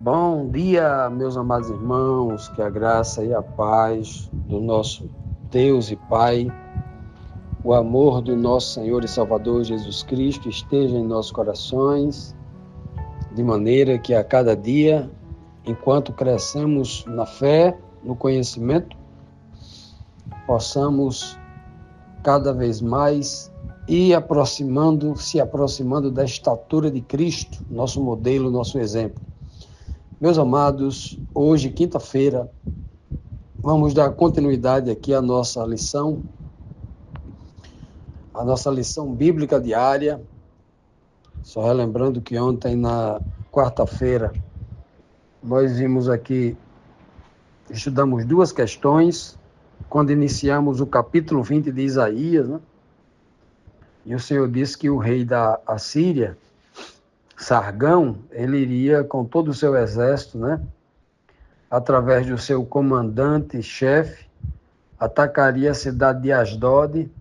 Bom dia, meus amados irmãos, que a graça e a paz do nosso Deus e Pai, o amor do nosso Senhor e Salvador Jesus Cristo esteja em nossos corações, de maneira que a cada dia, enquanto crescemos na fé, no conhecimento, possamos cada vez mais ir se aproximando da estatura de Cristo, nosso modelo, nosso exemplo. Meus amados, hoje, quinta-feira, vamos dar continuidade aqui à nossa lição bíblica diária. Só relembrando que ontem, na quarta-feira, nós vimos aqui, estudamos duas questões, quando iniciamos o capítulo 20 de Isaías, né? E o Senhor disse que o rei da Assíria, Sargão, ele iria com todo o seu exército, né? Através do seu comandante-chefe, atacaria a cidade de Asdod,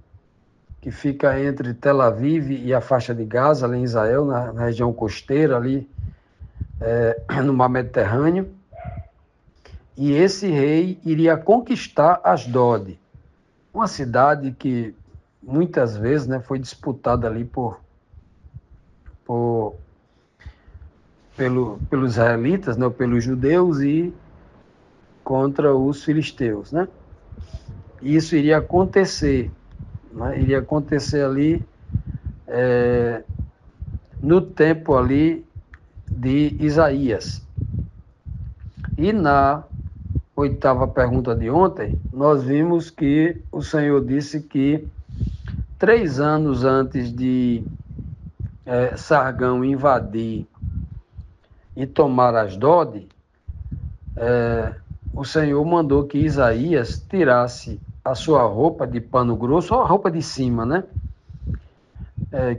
que fica entre Tel Aviv e a faixa de Gaza, ali em Israel, na região costeira, ali no mar Mediterrâneo. E esse rei iria conquistar Asdod, uma cidade que muitas vezes, né, foi disputada ali pelos israelitas, né, pelos judeus e contra os filisteus, né? E isso iria acontecer, né? Iria acontecer ali no tempo ali de Isaías. E na oitava pergunta de ontem, nós vimos que o Senhor disse que 3 anos antes de Sargão invadir e tomar Asdod, o Senhor mandou que Isaías tirasse a sua roupa de pano grosso, ou a roupa de cima, né?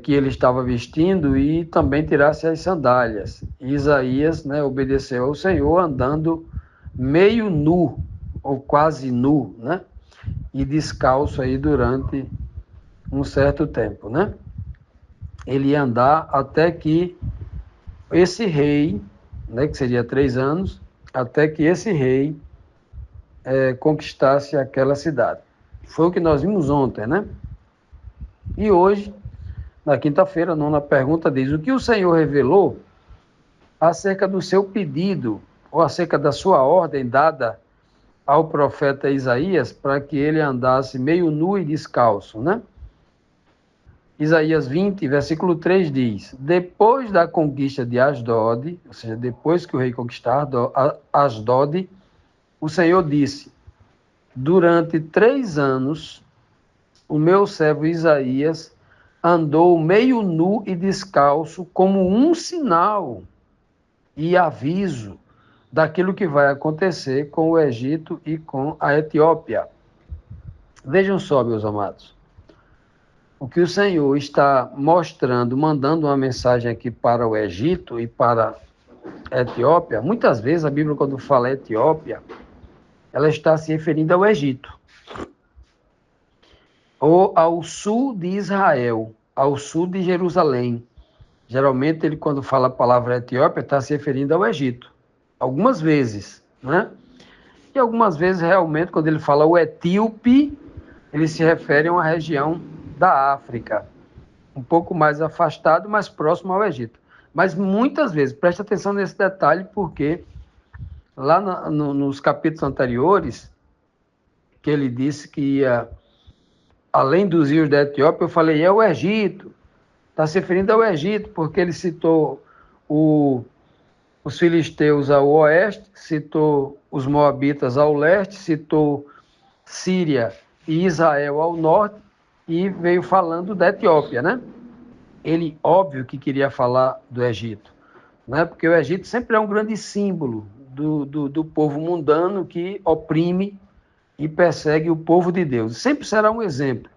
Que ele estava vestindo, e também tirasse as sandálias. E Isaías, né, obedeceu ao Senhor andando meio nu, ou quase nu, né? E descalço aí durante um certo tempo, né? Ele ia andar até que esse rei, né, que seria 3 anos, até que esse rei conquistasse aquela cidade. Foi o que nós vimos ontem, né? E hoje, na quinta-feira, a nona pergunta diz: o que o Senhor revelou acerca do seu pedido, ou acerca da sua ordem dada ao profeta Isaías para que ele andasse meio nu e descalço, né? Isaías 20, versículo 3 diz: depois da conquista de Asdod, ou seja, depois que o rei conquistar Asdod, o Senhor disse: durante 3 anos, o meu servo Isaías andou meio nu e descalço como um sinal e aviso daquilo que vai acontecer com o Egito e com a Etiópia. Vejam só, meus amados, o que o Senhor está mostrando, mandando uma mensagem aqui para o Egito e para a Etiópia. Muitas vezes a Bíblia, quando fala Etiópia, ela está se referindo ao Egito, ou ao sul de Israel, ao sul de Jerusalém. Geralmente, ele, quando fala a palavra Etiópia, está se referindo ao Egito. Algumas vezes, né? E algumas vezes, realmente, quando ele fala o etíope, ele se refere a uma região da África, um pouco mais afastado, mais próximo ao Egito. Mas muitas vezes, preste atenção nesse detalhe, porque lá nos capítulos anteriores, que ele disse que ia, além dos rios da Etiópia, eu falei, é o Egito. Está se referindo ao Egito, porque ele citou os filisteus ao oeste, citou os moabitas ao leste, citou Síria e Israel ao norte, e veio falando da Etiópia, né? Ele, óbvio que queria falar do Egito, né? Porque o Egito sempre é um grande símbolo do povo mundano que oprime e persegue o povo de Deus. Sempre será um exemplo.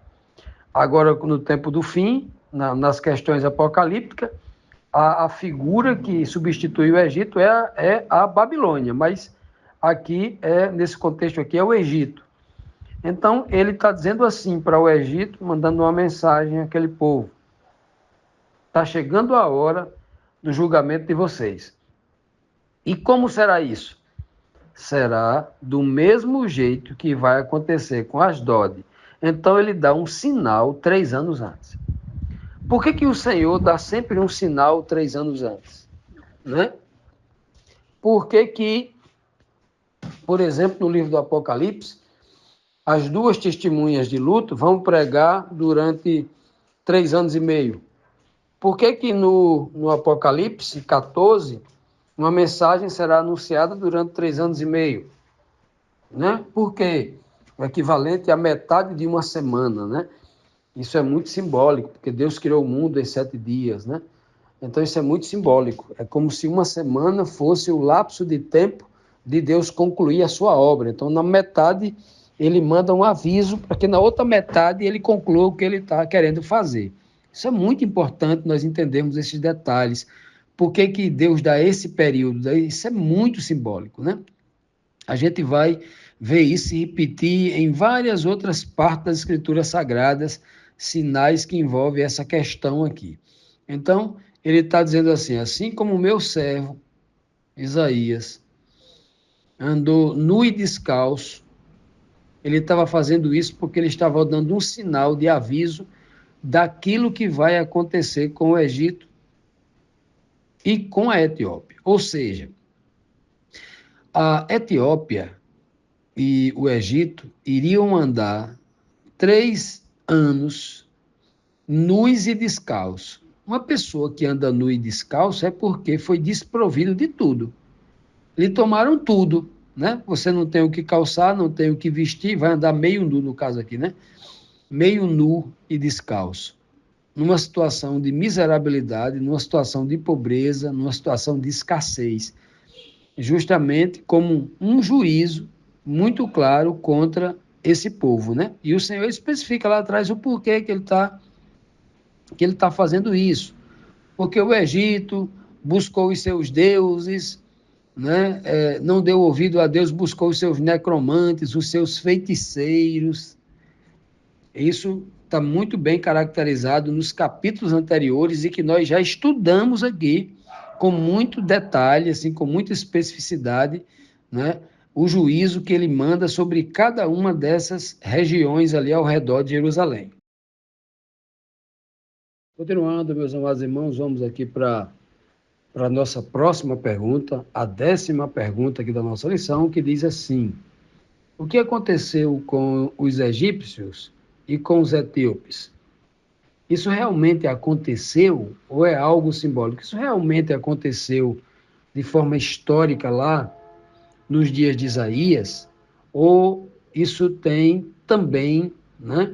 Agora, no tempo do fim, nas questões apocalípticas, a figura que substitui o Egito é a Babilônia, mas aqui, nesse contexto aqui, é o Egito. Então, ele está dizendo assim para o Egito, mandando uma mensagem àquele povo. Está chegando a hora do julgamento de vocês. E como será isso? Será do mesmo jeito que vai acontecer com Asdod. Então, ele dá um sinal 3 anos antes. Por que o Senhor dá sempre um sinal 3 anos antes? Né? Por que, por exemplo, no livro do Apocalipse, as duas testemunhas de luto vão pregar durante 3 anos e meio? Por que no Apocalipse 14, uma mensagem será anunciada durante 3 anos e meio? Né? Porque o equivalente à metade de uma semana, né? Isso é muito simbólico, porque Deus criou o mundo em 7 dias, né? Então isso é muito simbólico. É como se uma semana fosse o lapso de tempo de Deus concluir a sua obra. Então, na metade, ele manda um aviso para que na outra metade ele conclua o que ele está querendo fazer. Isso é muito importante nós entendermos esses detalhes. Por que Deus dá esse período? Isso é muito simbólico, né? A gente vai ver isso se repetir em várias outras partes das Escrituras Sagradas, sinais que envolvem essa questão aqui. Então, ele está dizendo assim como o meu servo, Isaías, andou nu e descalço, ele estava fazendo isso porque ele estava dando um sinal de aviso daquilo que vai acontecer com o Egito e com a Etiópia. Ou seja, a Etiópia e o Egito iriam andar 3 anos nus e descalços. Uma pessoa que anda nu e descalço é porque foi desprovido de tudo. Lhe tomaram tudo, né? Você não tem o que calçar, não tem o que vestir, vai andar meio nu, no caso aqui, né? Meio nu e descalço. Numa situação de miserabilidade, numa situação de pobreza, numa situação de escassez. Justamente como um juízo muito claro contra esse povo, né? E o Senhor especifica lá atrás o porquê que ele tá fazendo isso. Porque o Egito buscou os seus deuses, né? Não deu ouvido a Deus, buscou os seus necromantes, os seus feiticeiros. Isso está muito bem caracterizado nos capítulos anteriores e que nós já estudamos aqui com muito detalhe, assim, com muita especificidade, né? O juízo que ele manda sobre cada uma dessas regiões ali ao redor de Jerusalém. Continuando, meus amados irmãos, vamos aqui para a nossa próxima pergunta, a 10ª pergunta aqui da nossa lição, que diz assim: o que aconteceu com os egípcios e com os etíopes? Isso realmente aconteceu ou é algo simbólico? Isso realmente aconteceu de forma histórica lá nos dias de Isaías? Ou isso tem também, né,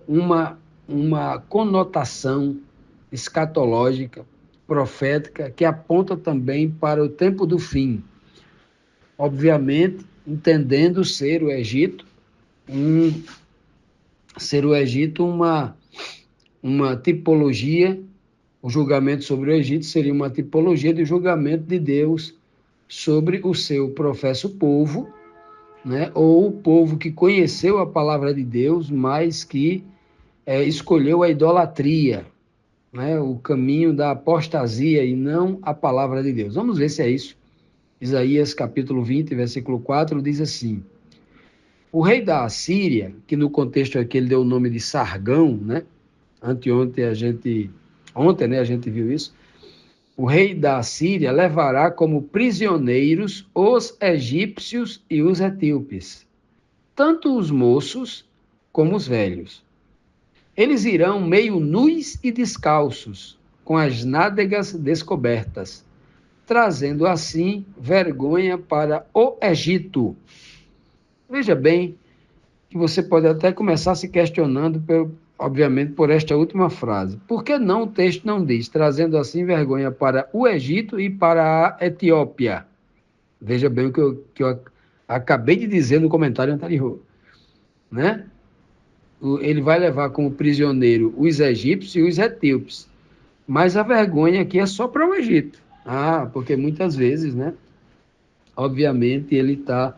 uma conotação escatológica, profética, que aponta também para o tempo do fim? Obviamente, entendendo ser o Egito uma tipologia, o julgamento sobre o Egito seria uma tipologia de julgamento de Deus sobre o seu professo povo, né? Ou o povo que conheceu a palavra de Deus, mas que escolheu a idolatria, né? O caminho da apostasia e não a palavra de Deus. Vamos ver se é isso. Isaías capítulo 20, versículo 4, diz assim: o rei da Assíria, que no contexto aqui ele deu o nome de Sargão, né? Ontem, né, a gente viu isso. O rei da Assíria levará como prisioneiros os egípcios e os etíopes, tanto os moços como os velhos. Eles irão meio nus e descalços, com as nádegas descobertas, trazendo assim vergonha para o Egito. Veja bem que você pode até começar se questionando obviamente, por esta última frase. Por que não o texto não diz, trazendo assim vergonha para o Egito e para a Etiópia? Veja bem o que eu acabei de dizer no comentário anterior, né? Ele vai levar como prisioneiro os egípcios e os etíopes, mas a vergonha aqui é só para o Egito. Porque muitas vezes, né? Obviamente, ele está,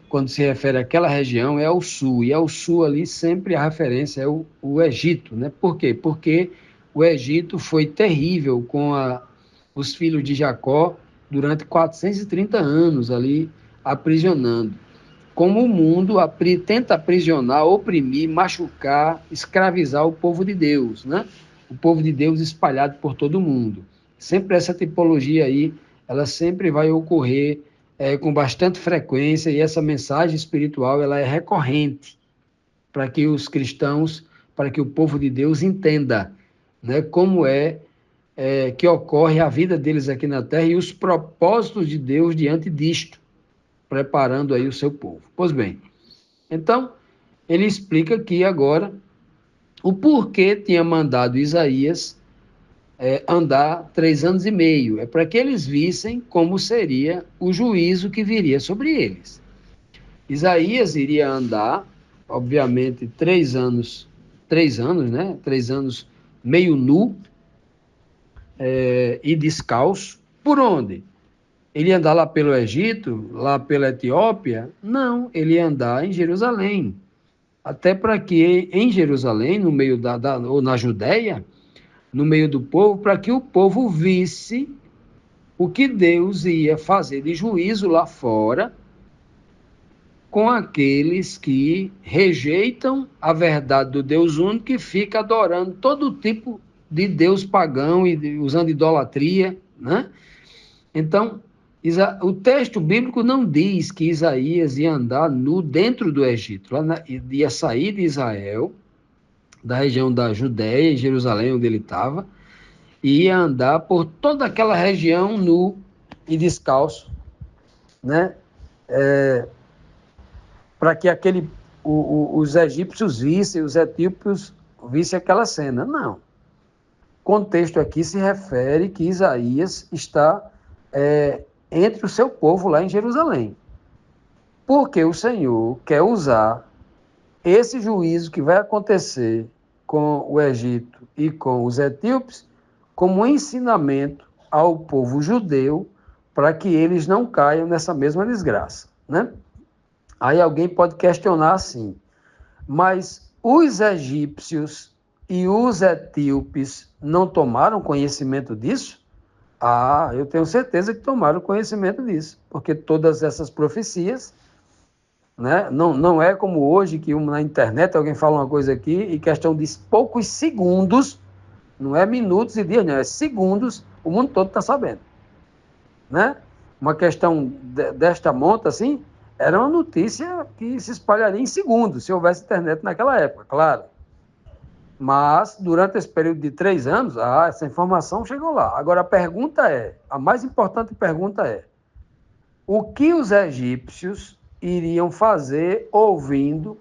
quando se refere àquela região, é ao sul, e ao sul ali sempre a referência é o Egito, né? Por quê? Porque o Egito foi terrível com os filhos de Jacó durante 430 anos ali aprisionando. Como o mundo tenta aprisionar, oprimir, machucar, escravizar o povo de Deus, né? O povo de Deus espalhado por todo o mundo. Sempre essa tipologia aí, ela sempre vai ocorrer com bastante frequência, e essa mensagem espiritual ela é recorrente para que os cristãos, para que o povo de Deus entenda, né, como que ocorre a vida deles aqui na Terra e os propósitos de Deus diante disto, preparando aí o seu povo. Pois bem, então ele explica aqui agora o porquê tinha mandado Isaías andar 3 anos e meio. É para que eles vissem como seria o juízo que viria sobre eles. Isaías iria andar, obviamente, 3 anos, né? 3 anos meio nu e descalço. Por onde? Ele ia andar lá pelo Egito, lá pela Etiópia? Não, ele ia andar em Jerusalém. Até para que em Jerusalém, no meio ou na Judéia, no meio do povo, para que o povo visse o que Deus ia fazer de juízo lá fora com aqueles que rejeitam a verdade do Deus único e fica adorando todo tipo de Deus pagão e usando idolatria, né? Então, o texto bíblico não diz que Isaías ia andar nu dentro do Egito, ia sair de Israel, da região da Judéia, em Jerusalém, onde ele estava, e ia andar por toda aquela região nu e descalço, né? Para que os egípcios vissem, os etíopes vissem aquela cena. Não. O contexto aqui se refere que Isaías está entre o seu povo lá em Jerusalém. Porque o Senhor quer usar esse juízo que vai acontecer com o Egito e com os etíopes como um ensinamento ao povo judeu para que eles não caiam nessa mesma desgraça, né? Aí alguém pode questionar assim, mas os egípcios e os etíopes não tomaram conhecimento disso? Eu tenho certeza que tomaram conhecimento disso, porque todas essas profecias, né, não é como hoje que na internet alguém fala uma coisa aqui e questão de poucos segundos, não é minutos e dias, não, é segundos, o mundo todo está sabendo, né? Uma questão desta monta, assim, era uma notícia que se espalharia em segundos, se houvesse internet naquela época, claro. Mas, durante esse período de 3 anos, essa informação chegou lá. Agora, a mais importante pergunta é, o que os egípcios iriam fazer ouvindo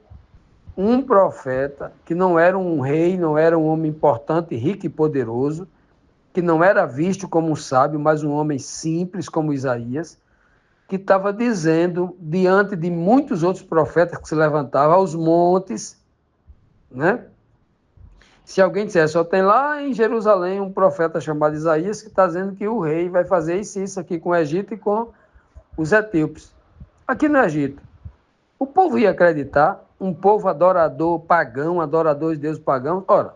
um profeta que não era um rei, não era um homem importante, rico e poderoso, que não era visto como um sábio, mas um homem simples como Isaías, que estava dizendo, diante de muitos outros profetas que se levantavam aos montes, né? Se alguém disser, só tem lá em Jerusalém um profeta chamado Isaías que está dizendo que o rei vai fazer isso aqui com o Egito e com os etíopes. Aqui no Egito, o povo ia acreditar, um povo adorador pagão, adorador de Deus pagão. Ora,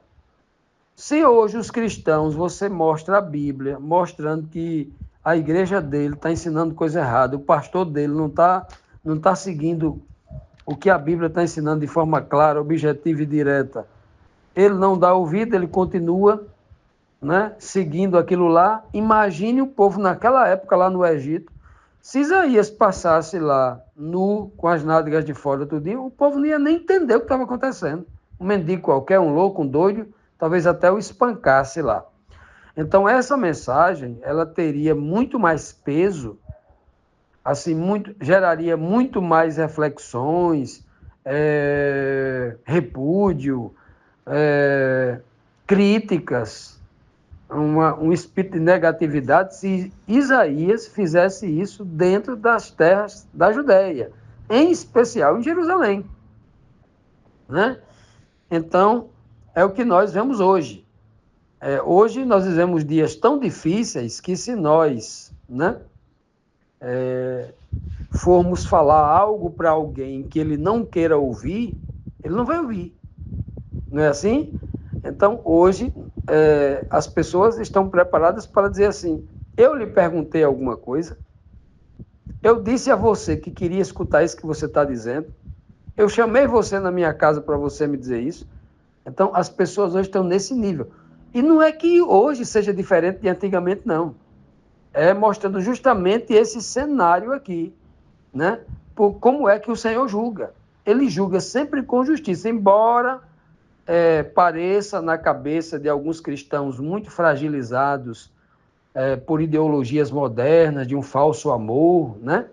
se hoje os cristãos, você mostra a Bíblia, mostrando que a igreja dele está ensinando coisa errada, o pastor dele não tá seguindo o que a Bíblia está ensinando de forma clara, objetiva e direta, ele não dá ouvido, ele continua, né, seguindo aquilo lá. Imagine o povo naquela época lá no Egito, se Isaías passasse lá nu, com as nádegas de fora tudinho, o povo não ia nem entender o que estava acontecendo. Um mendigo qualquer, um louco, um doido, talvez até o espancasse lá. Então essa mensagem, ela teria muito mais peso, assim, geraria muito mais reflexões, repúdio, críticas, um espírito de negatividade, se Isaías fizesse isso dentro das terras da Judéia, em especial em Jerusalém, né? Então, é o que nós vemos hoje. Hoje nós vivemos dias tão difíceis que se nós, né, formos falar algo para alguém que ele não queira ouvir, ele não vai ouvir. Não é assim? Então, hoje, as pessoas estão preparadas para dizer assim: eu lhe perguntei alguma coisa, eu disse a você que queria escutar isso que você está dizendo, eu chamei você na minha casa para você me dizer isso. Então, as pessoas hoje estão nesse nível. E não é que hoje seja diferente de antigamente, não. É mostrando justamente esse cenário aqui, né? Por como é que o Senhor julga. Ele julga sempre com justiça, embora pareça na cabeça de alguns cristãos muito fragilizados por ideologias modernas, de um falso amor, né?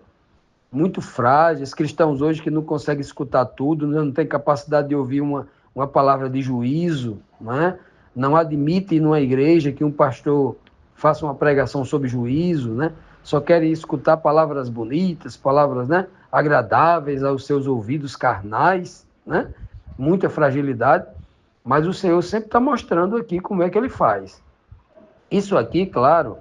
Muito frágeis, cristãos hoje que não conseguem escutar tudo, né? Não tem capacidade de ouvir uma palavra de juízo, né? Não admite ir numa igreja que um pastor faça uma pregação sobre juízo, né? Só querem escutar palavras bonitas, palavras, né, agradáveis aos seus ouvidos carnais, né? Muita fragilidade, mas o Senhor sempre está mostrando aqui como é que ele faz. Isso aqui, claro,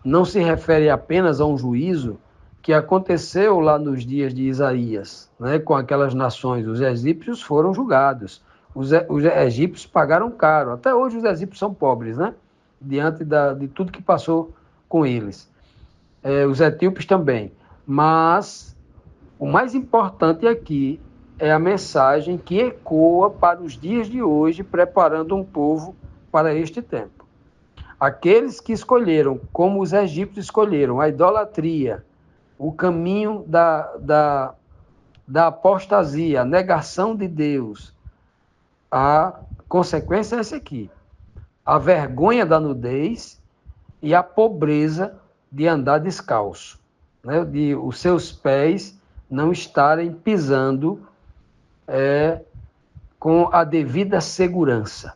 não se refere apenas a um juízo que aconteceu lá nos dias de Isaías, né, com aquelas nações. Os egípcios foram julgados, os egípcios pagaram caro. Até hoje os egípcios são pobres, né, diante de tudo que passou com eles. Os etíopes também. Mas o mais importante aqui é a mensagem que ecoa para os dias de hoje, preparando um povo para este tempo. Aqueles que escolheram, como os egípcios escolheram, a idolatria, o caminho da apostasia, a negação de Deus, a consequência é essa aqui: a vergonha da nudez e a pobreza de andar descalço, né? De os seus pés não estarem pisando com a devida segurança.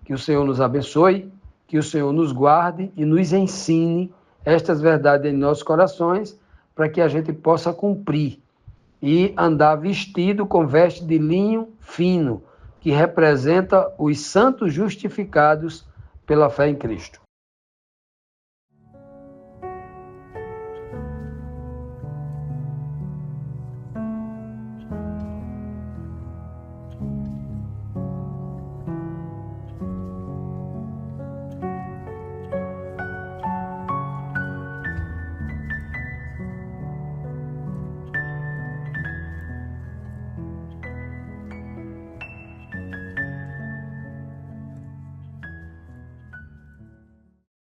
Que o Senhor nos abençoe, que o Senhor nos guarde e nos ensine estas verdades em nossos corações, para que a gente possa cumprir e andar vestido com veste de linho fino, que representa os santos justificados pela fé em Cristo.